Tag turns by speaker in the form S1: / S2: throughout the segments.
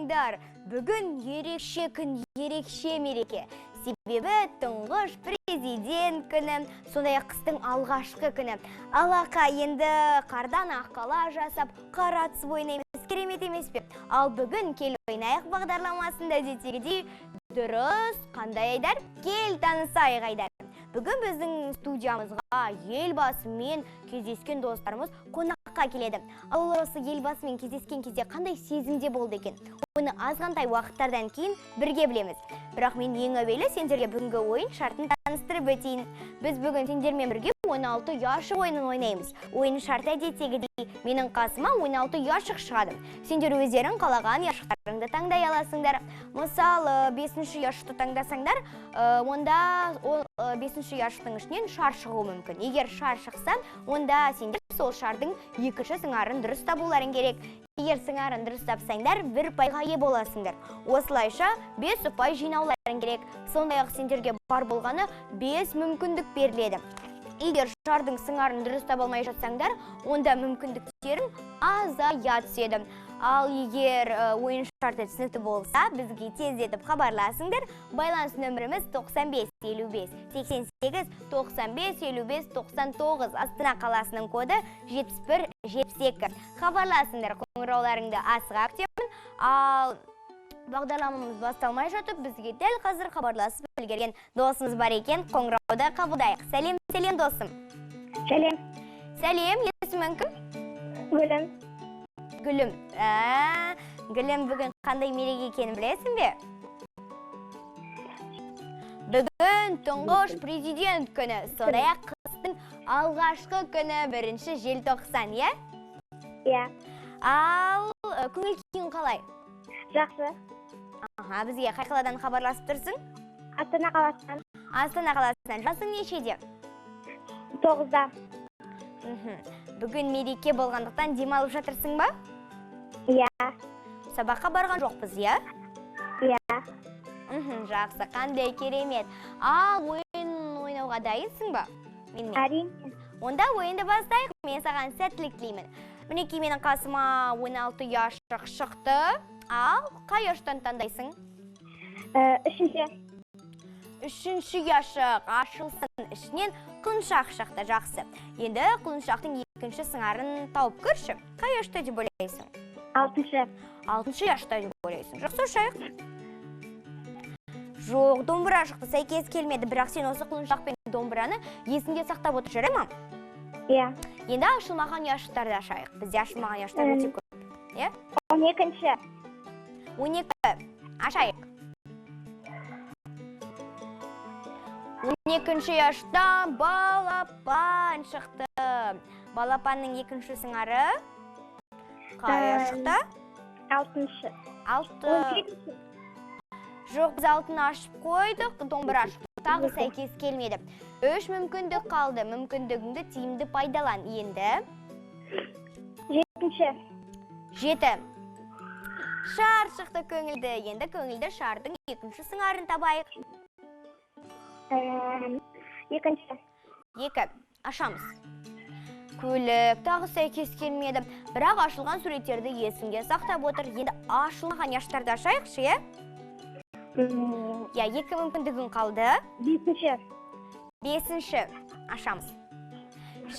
S1: ойындар. Бүгін ерекше күн, ерекше мереке. Себебі тұңғыш президент күні, сондай қыстың алғашқы күні. Алақа енді қардан аққала жасап, қаратсып ойнаймыз, керемет емес пе? Ал бүгін кел ойнайық бағдарламасында детегідей дұрыс қандай айдар? Кел танысайық айдар. Бүгін біздің студиямызға елбасымен кездескен достарымыз қонаққа келеді. Ал осы елбасымен кездескен кезде қандай сезімде болды екен? Оны азғантай уақыттардан кейін бірге білеміз. Бірақ мен ең әуелі сендерге бүгінгі ойын шартын таныстырып өтейін. Біз бүгін сендермен бірге 16 яшық ойынын ойнаймыз. Ойын шарты әдеттегідей менің қасыма 16 яшық шығады. Сендер өздерің қалаған яшықтарыңды таңдай аласыңдар. Мысалы, 5-ші яшықты таңдасаңдар, онда 5-ші яшықтың ішінен шар шығуы мүмкін. Егер шар шықса, онда сендер сол шардың 2-ші сыңарын дұрыс табуларың керек. Егер сыңарын дұрыс тапсаңдар, 1 ұпайға ие боласыңдар. Осылайша 5 ұпай жинауларың керек. Сондай-ақ сендерге бар болғаны 5 мүмкіндік беріледі. Егер шардың сыңарын дұрыс таба алмай жатсаңдар, онда мүмкіндіктерің азая түседі. Ал егер ойын шарты түсінікті болса, бізге тездетіп хабарласыңдар. Байланыс нөміріміз 9555 88 95 55 99. Астана қаласының коды 7172. Хабарласыңдар, қоңырауларыңды асыға күтемін. Ал бағдарламамыз басталмай жатып, бізге дәл қазір хабарласып үлгерген досымыз бар екен. Қоңырауды қабылдайық. Сәлем, досым.
S2: Сәлем.
S1: Сәлем, есімің кім?
S2: Гүлім.
S1: Гүлім. Гүлім, бүгін қандай мереке екенін білесің бе? Бүгін тұңғыш президент күні, сондай-ақ қыстың алғашқы күні 1-ші желтоқсан, иә?
S2: Иә.
S1: Ал көңіл күйің қалай?
S2: Жақсы.
S1: Бізге қай қаладан хабарласып тұрсың?
S2: Астана қаласынан.
S1: Астана қаласынан. Жасың нешеде?
S2: 9-да.
S1: Бүгін мереке болғандықтан демалып жатырсың ба?
S2: Иә.
S1: Сабаққа барған жоқпыз, иә?
S2: Иә.
S1: Жақсы, қандай керемет. Ал ойын ойнауға дайынсың ба?
S2: Әрине.
S1: Онда ойынды бастайық, мен саған сәттілік тілеймін. Мінекей менің қасыма 16 яшық шықты. Ал қай яшықтан таңдайсың?
S2: 3-ші.
S1: 3-ші яшық ашылсын, ішінен құлыншақ шықты. Жақсы. Енді құлыншақтың 2-ші сыңарын тауып көрші. Қай яшықта деп ойлайсың?
S2: 6-ші.
S1: 6-ші яшықта деп ойлайсың. Жақсы, шайық. Жоқ, домбыра шықты, сәйкес келмеді, бірақ сен осы құлыншақ пен домбыраны есіңде сақтап отыр, жарай ма?
S2: Иә.
S1: Енді ашылмаған яшықтарды ашайық. Бізде ашылмаған яшықтар өте көп.
S2: 12-ші.
S1: 12. Ашайық. 12-ші яшықтан Балапан шықты. Балапанның 2-ші сыңары қай яшықта?
S2: 6-ші.
S1: 6. Жоқ, біз 6-ны ашып қойдық, домбыра ашып. Тағы сәйкес келмеді. 3 мүмкіндік қалды. Мүмкіндігіңді тиімді пайдалан. Енді
S2: 7-ші.
S1: 7. Шар шықты көңілді. Енді көңілді шардың 2-ші сыңарын табайық.
S2: 2-ші.
S1: 2. Ашамыз. Көлік тағы сәйкес келмеді. Бірақ ашылған суреттерді есіңге сақтап отыр. Енді ашылмаған яшықтарды ашайықшы, е? 2 мүмкіндігін қалды.
S2: 5-ші.
S1: 5-ші. Ашамыз.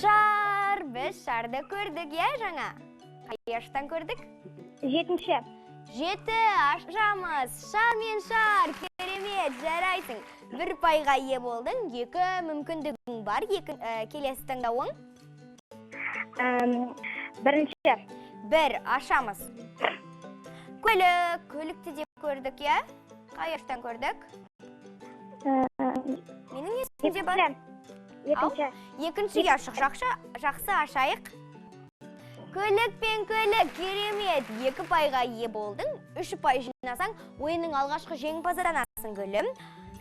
S1: Шар. Біз шарды көрдік, е, жаңа? Қай яшықтан көрдік?
S2: 7-ші.
S1: 7. Ашамыз. Шар мен шар. Керемет, жарайсың. 1 ұпайға ие болдың. 2 мүмкіндігің бар. Келесі таңдауың?
S2: 1-ші.
S1: 1. Ашамыз. Көлік. Көлікті деп көрдік, е? Қай яшықтан көрдік? Менің есімде бар.
S2: 2-ші.
S1: 2-ші яшық. Жақсы, ашайық. Көлік пен көлік, керемет. 2 ұпайға ие болдың. 3 ұпай жинасаң, ойынның алғашқы жеңімпазы атанасың, Гүлім.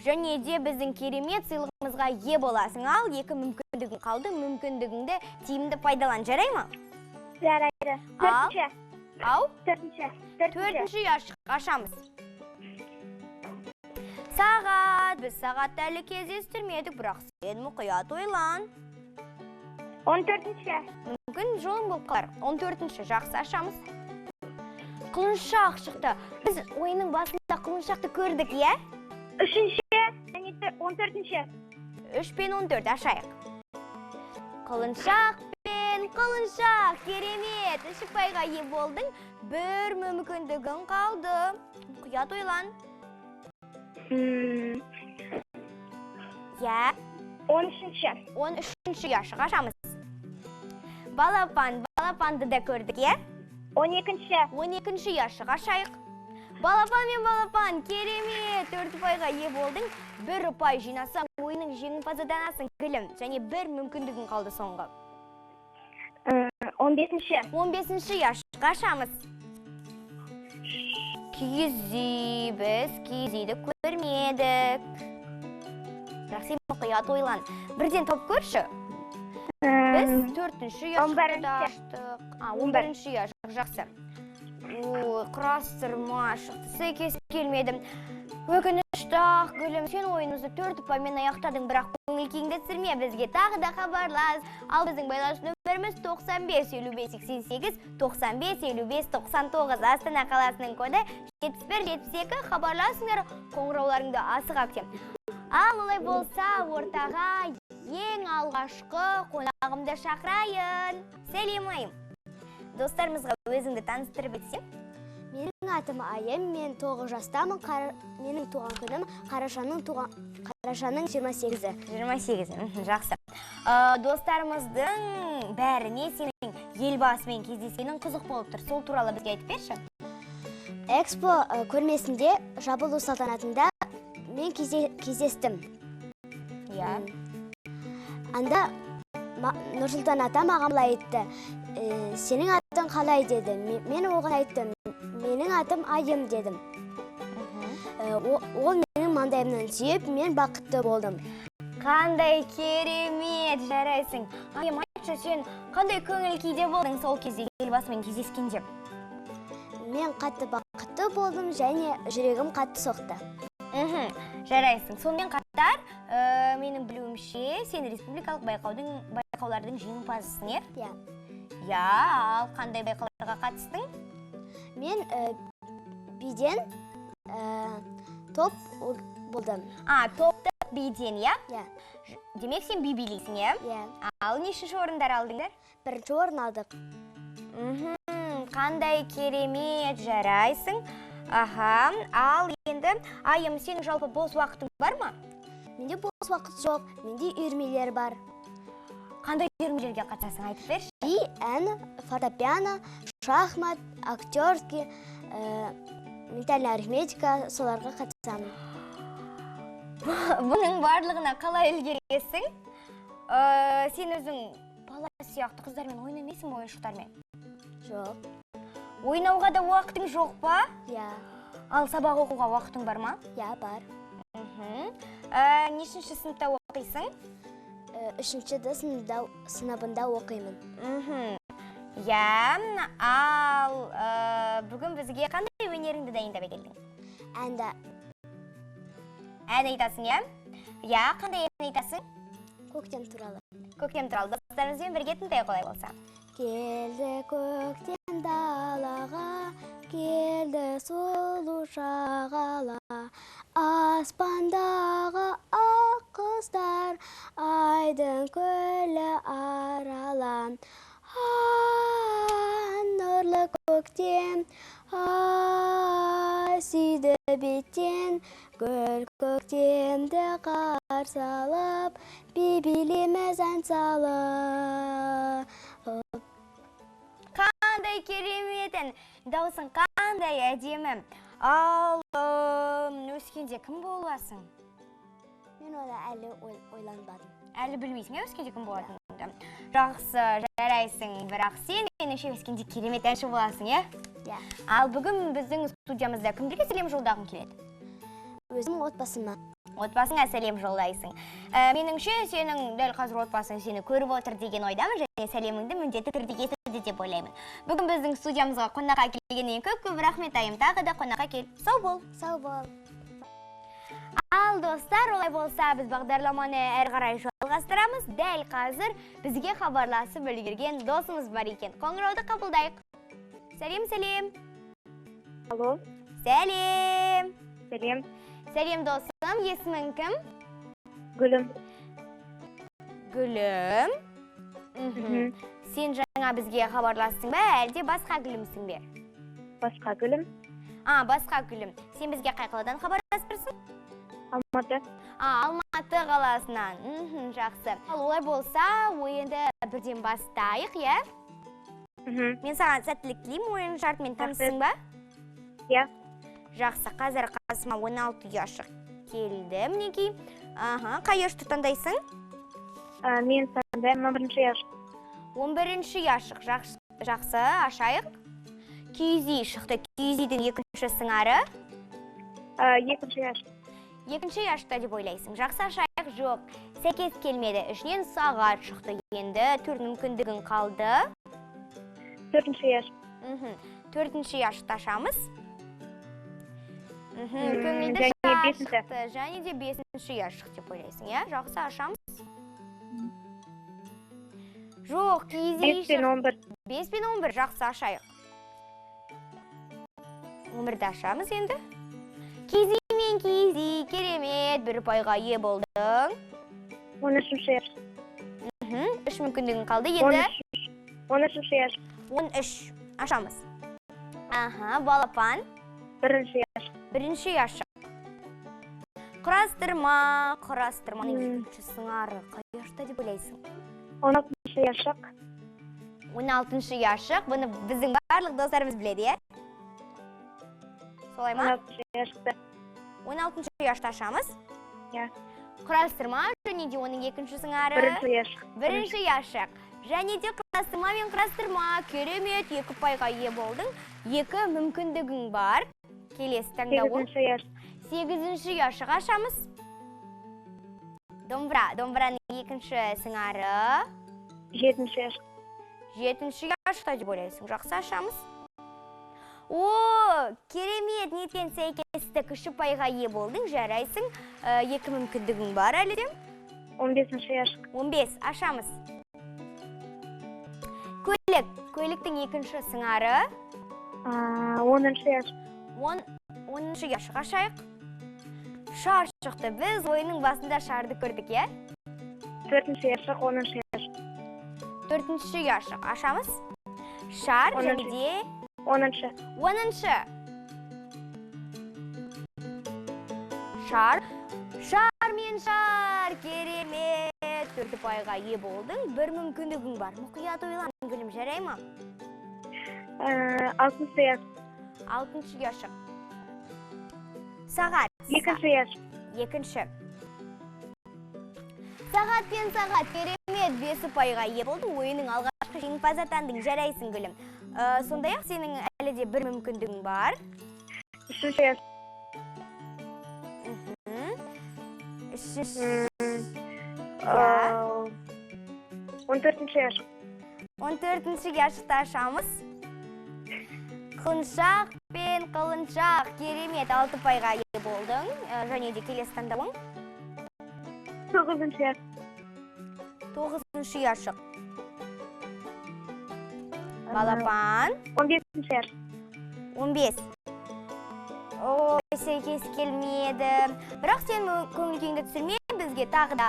S1: Және де біздің керемет сыйлығымызға ие боласың. Ал 2 мүмкіндігің қалды. Мүмкіндігіңді тиімді пайдалан, жарай ма?
S2: Жарайды. 4-ші.
S1: Ау?
S2: 4-ші.
S1: 4-ші яшық. Ашамыз. Сағат. Біз сағатты әлі кездестірмедік, бірақ сен мұқият ойлан.
S2: 14-ші.
S1: Мүмкін жолың болып қалар. 14-ші. Жақсы, ашамыз. Құлыншақ шықты. Біз ойынның басында құлыншақты көрдік, иә?
S2: 3-ші және 14-ші.
S1: 3 пен 14 ашайық. Құлыншақ пен құлыншақ, керемет. 3 ұпайға ие болдың. Бір мүмкіндігің қалды. Құят ойлан. Я?
S2: 13-ші.
S1: 13-ші яшық ашамыз. Балапанды да көрдік, е?
S2: 12-ші.
S1: 12-ші яшық ашайық. Балапан мен Балапан, керемет. 4 ұпайға ие болдың. 1 ұпай жинасаң, ойының жеңімпазы атанасың, Күлім. Және 1 мүмкіндігің қалды соңғы.
S2: 15-ші.
S1: 15-ші яшық ашамыз. Киіз біз киізді көрмедік. Бірақ сен мұқият ойлан. Бірден топ көрші. Біз 4-ші яшықты да аштық. 11-ші яшық, жақсы. Құрастырма шықты, сәйкес келмедім. Өкінішті-ақ, Гүлім, сен ойынызды 4 ұпаймен аяқтадың, бірақ көңіл күйіңді түсірме, бізге тағы да хабарлас. Ал біздің байланыс нөміріміз 95-55-85-95-99. Астана қаласының коды 71-72, хабарласыңдар, қоңырауларыңды асыға күтем. Ал олай болса, ортаға ең алғашқы қонағымды шақырайын. Сәлем. Достарымызға өзіңді таныстырып өтсем?
S3: Менің атым Айым, мен 9 жастамын. Менің туған күнім қарашаның 28-і.
S1: 28, жақсы. Достарымыздың бәріне сенің елбасымен кездескенің қызық болып тұр. Сол туралы бізге айтып берші.
S3: Экспо көрмесінде жабылу салтанатында мен кездестім.
S1: Иә.
S3: Анда Нұрсұлтан ата маған былай айтты. Сенің атың қалай деді. Мен оған айттым. Менің атым Айым дедім. Ол менің маңдайымнан сүйіп, мен бақытты болдым.
S1: Қандай керемет, жарайсың. Айым, айтшы, сен қандай көңіл күйде болдың сол кезде елбасымен кездескенде?
S3: Мен қатты бақытты болдым және жүрегім қатты соқты.
S1: Жарайсың. Сонымен қатар, менің білуімше, сен республикалық байқаулардың жеңімпазысың, е?
S3: Иә.
S1: Я, ал қандай байқауларға қатыстың?
S3: Мен биден топ болдым.
S1: Топты биден, я?
S3: Иә.
S1: Демек, сен би билейсің, я?
S3: Иә.
S1: Ал нешінші орындар алдыңдар?
S3: 1-ші орын алдық.
S1: Қандай керемет, жарайсың. Ал енді, Айым, сенің жалпы бос уақытың бар ма?
S3: Менде бос уақыт жоқ, менде үйірмелер бар.
S1: Қандай үйірмелерге қатысасың, айтып берші?
S3: Би, ән, фортепиано, шахмат, актерский, ментальная арифметика, соларға қатысамын.
S1: Бұның барлығына қалай үлгересің? Сен өзің бала сияқты қыздармен ойнамайсың ба, ойыншықтармен?
S3: Жоқ.
S1: Ойнауға да уақытың жоқ па?
S3: Иә.
S1: Ал сабақ оқуға уақытың бар ма?
S3: Иә, бар.
S1: Нешінші сыныпта оқисың?
S3: 3-ші сыныбында оқимын.
S1: Я, ал бүгін бізге қандай өнеріңді дайындап келдің? Ән айтасың, я? Я, қандай ән айтасың?
S3: Көктем туралы.
S1: Көктем туралы. Достарымызбен бірге тыңдай қолай болса.
S3: Келді көктем далаға, келді сұлу шағала, аспандағы ақ құстар, айдың көлі аралан. Нұрлы көктем, сүйді беттен, гүл көктемді қарсы алып, билейміз ән салып.
S1: Қандай кереметін, даусың қандай әдемі. Ал өскенде кім боласың?
S3: Мен оны әлі ойланбадым.
S1: Әлі білмейсің, өскенде кім болатыныңды? Жақсы, жарайсың, бірақ сен меніңше өскенде керемет әнші боласың, е?
S3: Иә.
S1: Ал бүгін біздің студиямызда кімдерге сәлем жолдағың келеді?
S3: Өзім отбасыма.
S1: Отбасыңа сәлем жолдайсың. Меніңше сенің дәл қазір отбасың сені көріп отыр деген ойдамын, және сәлеміңді міндетті түрде естіді деп ойлаймын. Бүгін біздің студиямызға қонаққа келгеннен көп рахмет, Айым. Тағы да қонаққа кел. Сау бол.
S3: Сау бол.
S1: Ал достар, олай болса біз бағдарламаны әрі қарай жалғастырамыз. Дәл қазір бізге хабарласып үлгерген досымыз бар екен. Қоңырауды қабылдайық. Сәлем.
S2: Алло.
S1: Сәлем.
S2: Сәлем.
S1: Сәлем досым, есімің кім?
S2: Гүлім.
S1: Гүлім. Сен жаңа бізге хабарластың ба, әлде басқа гүлімсің бе?
S2: Басқа гүлім.
S1: Басқа гүлім. Сен бізге қай қаладан хабарласып тұрсың?
S2: Алматы.
S1: Алматы қаласынан. Жақсы. Олай болса, ойынды бірден бастайық, е? Мен саған сәттілік тілеймін, ойын шартымен танысың ба?
S2: Иә.
S1: Жақсы, қазір қасыма 16 яшық келді, мінекей. Қай яшты таңдайсың?
S2: Мен таңдаймын 11 яшық.
S1: 11 яшық, жақсы, ашайық. Киіз шықты, киіздің екінші сыңары?
S2: 2 яшық.
S1: 2 яшықта деп ойлайсың. Жақсы, ашайық, жоқ. Сәйкес келмеді, ішінен сағат шықты, енді түр мүмкіндігін қалды.
S2: 4 яшық.
S1: 4 яшықта ашамыз. Көңілді шықты, және де 5 яшық деп ойлайсың, е? Жақсы, ашамыз. Жоқ, киіз
S2: 5 пен 11.
S1: 5 пен 11, жақсы, ашайық. 11-ді ашамыз енді. Киіз мен киіз, керемет, бір ұпайға ие болдың.
S2: 13 яшық.
S1: 3 мүмкіндігін қалды, енді?
S2: 13 яшық.
S1: 13, ашамыз. Балапан.
S2: 1 яшық.
S1: 1 яшық. Құрастырманың екінші сыңары қай яшықта деп ойлайсың?
S2: 16 яшық.
S1: 16 яшық. Бұны біздің барлық достарымыз біледі, е? Солай ма?
S2: 16 яшықта.
S1: 16 яшықта ашамыз.
S2: Иә.
S1: Құрастырма, және де оның екінші сыңары?
S2: 1 яшық.
S1: 1 яшық. Және де құрастырма мен құрастырма. Керемет, 2 ұпайға ие болдың. 2 мүмкіндігің бар. Келесі таңдауы.
S2: 8 яшық.
S1: 8 яшық ашамыз. Домбыраның екінші сыңары?
S2: 7 яшық.
S1: 7 яшықта деп ойлайсың. Жақсы, ашамыз. Керемет, неткен сәйкестік 3 ұпайға ие болдың, жарайсың. 2 мүмкіндігің бар әлі де?
S2: 15 яшық.
S1: 15, ашамыз. Көйліктің екінші сыңары?
S2: 10 яшық.
S1: 10 яшық ашайық. Шар шықты. Біз ойының басында шарды көрдік, е?
S2: 4 яшық, 10 яшық.
S1: 4 яшық ашамыз. Шар, және де?
S2: 10.
S1: 10. Шар мен шар, керемет. 4 ұпайға ие болдың. 1 мүмкіндігің бар. Мұқият ойлан, гүлім, жарай ма?
S2: 6 яшық.
S1: 6 яшық. Сағат.
S2: 2 яшық.
S1: 2. Сағат пен сағат, керемет, 5 ұпайға ие болдың. Ойының алғашқы жеңімпазы атандың, жарайсың, гүлім. Сондай-ақ сенің әлі де 1 мүмкіндігің бар.
S2: 3 яшық. 14 яшық.
S1: 14 яшықта ашамыз. Құншақ пен қылыншақ, керемет, 6 ұпайға ие болдың. Және де келесі таңдауың?
S2: 9 яшық.
S1: 9 яшық. Балапан.
S2: 15 яшық.
S1: 15. Сәйкес келмеді. Бірақ сен көңіл күйіңді түсірме, бізге тағы да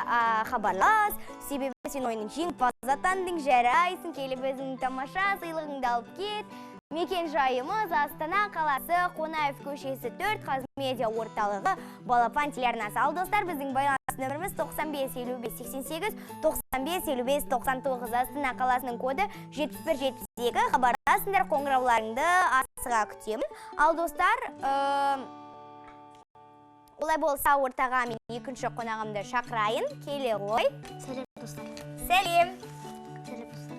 S1: хабарлас. Себебі сен ойының жеңімпазы атандың, жарайсың, келіп өзіңнің тамаша сыйлығыңды алып кет. Мекен жайымыз Астана қаласы, Қонаев көшесі 4, Қазмедиа орталығы, Балапан телеарнасы. Ал достар, біздің байланыс нөміріміз 95 55 88, 95 55 99. Астана қаласының коды 7172. Хабарласыңдар, қоңырауларыңды асыға күтемін. Ал достар, олай болса ортаға мен екінші қонағымды шақырайын. Келе ғой.
S3: Сәлем, достар.
S1: Сәлем.
S3: Сәлем, достар.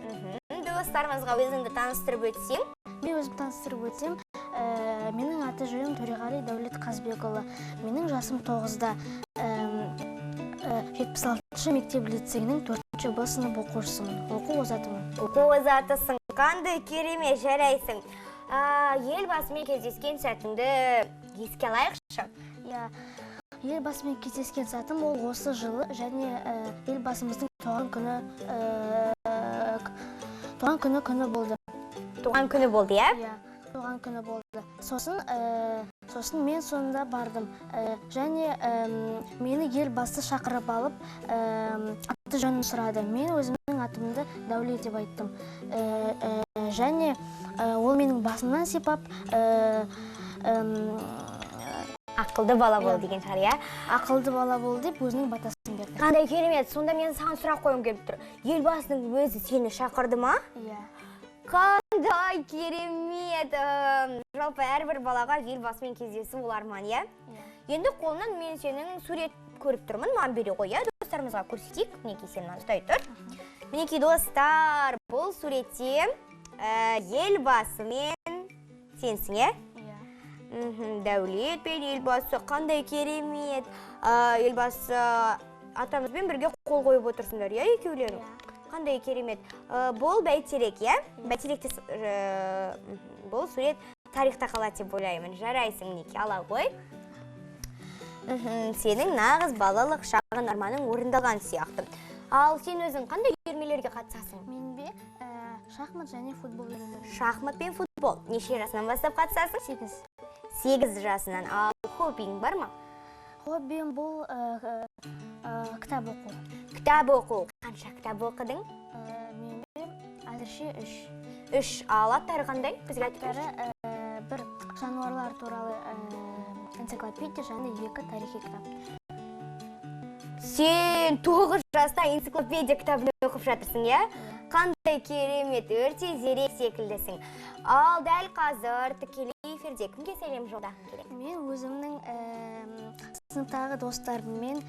S1: Достарымызға өзіңді таныстырып өтсең.
S3: Мен өзім таныстырып өтсем, менің аты жөнім Төреғали Дәулет Қазбекұлы. Менің жасым 9-да 76-шы мектеп лицейінің 4-ші Б сынып оқушысымын. Оқу озатымын.
S1: Оқу озатысың, қандай керемет, жарайсың. Елбасымен кездескен сәтіңді еске алайықшы.
S3: Елбасымен кездескен сәтім ол осы жылы және елбасымыздың туған күні болды.
S1: Туған күні болды, е?
S3: Туған
S4: туған күні болды. Сосын мен сонда бардым. Және мені елбасы шақырып алып, аты жөнін сұрады. Мен өзімнің атымды Дәуле деп айттым. Және ол менің басымнан сипап,
S1: Ақылды бала бол деген шығар, иә?
S4: ақылды бала бол деп өзінің батасын берді.
S1: Қандай керемет, сонда мен саған сұрақ қойғым келіп тұр. Елбасының өзі сені шақырды ма?
S4: Иә.
S1: Қандай керемет! Жалпы әрбір балаға елбасымен кездесу ол арман, иә? Енді қолынан мен сенің сурет көріп тұрмын, маған бере қой, иә? Достарымызға көрсетейік. Мінекей, сен маған ұстай тұр. Мінекей, достар, бұл суретте елбасымен сенсің, иә? Дәулет пен елбасы, қандай керемет. Елбасы атамызбен бірге қол қойып отырсыңдар, иә, екеулері? Қандай керемет. Бұл бәйтерек, иә? Бәйтеректе бұл сурет тарихта қалады деп ойлаймын. Жарайсың, мінекей, ала қой. Сенің нағыз балалық шағын арманың орындалған сияқты. Ал сен өзің қандай үйірмелерге қатысасың?
S4: Мен бе шахмат және футбол үйірмелері.
S1: Шахмат пен футбол. Неше жасынан бастап қатысасың? 8 жасынан. Ал хоббиң бар ма?
S4: Хоббим бұл кітап оқу.
S1: Кітап оқу. Қанша кітап оқыдың?
S4: Мен бе әзірше 3.
S1: 3. Ал аттары қандай? Бізге айтып берші.
S4: Бір жануарлар туралы энциклопедия және 2 тарихи кітап.
S1: Сен 9 жаста энциклопедия кітабын оқып жатырсың, иә? Қандай керемет, өте зерек секілдісің. Ал дәл қазір тікелей эфирде кімге сәлем жолдағың келеді?
S4: Мен өзімнің сыныптағы достарыммен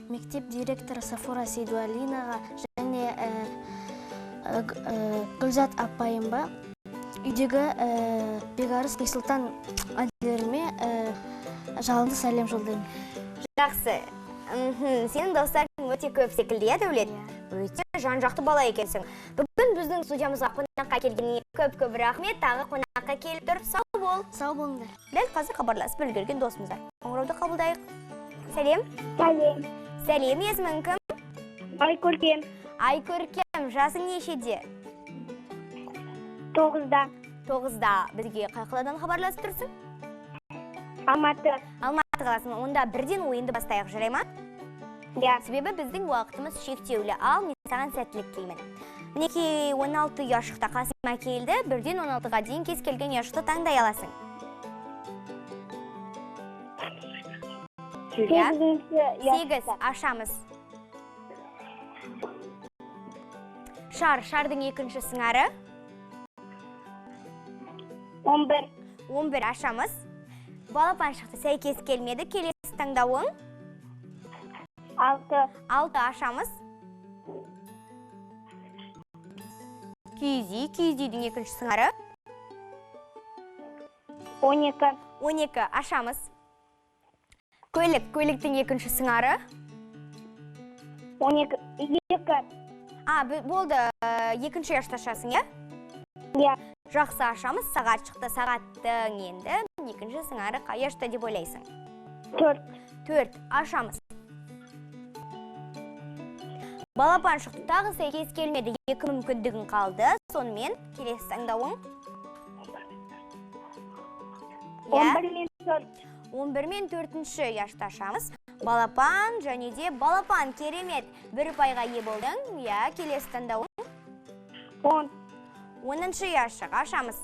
S4: мектеп директоры Сафура Сейдуалинаға және Гүлзат апайымға, үйдегі Бегарыс Бексұлтан әділеріме жалынды сәлем жолдаймын.
S1: Жақсы. Сенің достарың өте көп секілді, иә, Дәулет? Өте жан-жақты бала екенсің. Бүгін біздің студиямызға қонаққа келгеніне көп-көп рахмет. Тағы қонаққа келіп тұр. Сау бол.
S4: Сау болыңдар.
S1: Дәл қазір хабарласып үлгерген досымыздар. Қоңырауды қабылдайық. Сәлем.
S2: Сәлем.
S1: Сәлем, есімің кім?
S2: Айкөркем.
S1: Айкөркем, жасың нешеде?
S2: 9-да.
S1: 9-да. Бізге қай қаладан хабарласып тұрсың?
S2: Алматы.
S1: Алматы қаласың. Онда бірден ойынды бастайық, жарай ма?
S2: Иә.
S1: Себебі біздің уақытымыз шектеулі. Ал мен саған сәттілік тілеймін. Мінекей 16 ұяшықта қасыма келді. Бірден 16-ға дейін кез келген ұяшықты таңдай аласың. 8 ашамыз. Шардың екінші сыңары. 11 ашамыз. Балапан шықты, сәйкес келмеді. Келесі таңдауың. 6 ашамыз. Күйіздейдің екінші сыңары. 12 ашамыз. Көйліктің екінші сыңары.
S2: 2.
S1: Болды, екінші яшты ашасың, иә?
S2: Иә.
S1: Жақсы, ашамыз. Сағат шықты. Сағаттың енді екінші сыңары қай яшты деп ойлайсың? 4 ашамыз. Балапан шықты, тағы сәйкес келмеді. 2 мүмкіндігін қалды. Сонымен келесі таңдауың. 11 мен 4-ші яшты ашамыз. Балапан және де Балапан, керемет. 1 ұпайға ие болдың. Иә, келесі таңдауың. 10-ші яшық ашамыз.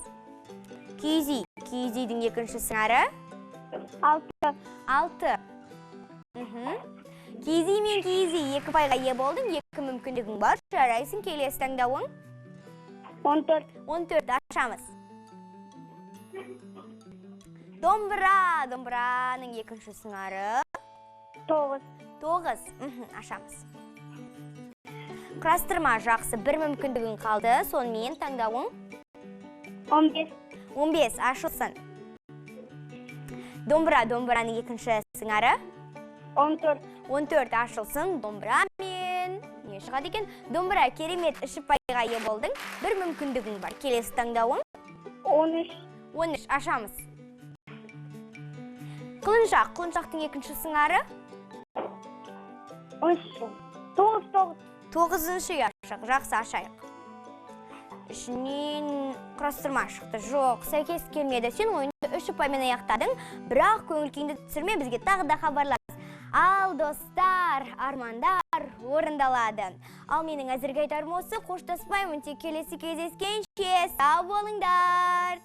S1: Күйіздейдің екінші сыңары. 6. Күйіздей мен күйіздей 2 ұпайға ие болдың. 2 мүмкіндігің бар. Жарайсың, келесі таңдауың. 14 ашамыз. Домбыраның екінші сыңары. 9 ашамыз. Құрастырма, жақсы, 1 мүмкіндігін қалды. Сонымен таңдауың. 15 ашылсын. Домбыраның екінші сыңары. 14 ашылсын. Домбырамен не шығады екен? Домбыра, керемет, 3 ұпайға ие болдың. 1 мүмкіндігің бар. Келесі таңдауың. 13 ашамыз. Құлыншақтың екінші сыңары. 9-шы яшық, жақсы ашайық. ішінен құрастырма шықты. Жоқ, сәйкес келмеді. Сен ойынды 3 ұпаймен аяқтадың, бірақ көңіл күйіңді түсірме, бізге тағы да хабарлас. Ал достар, армандар орындалады. Ал менің әзірге айтарым осы, қоштаспаймын, тек келесі кездескенше сау болыңдар.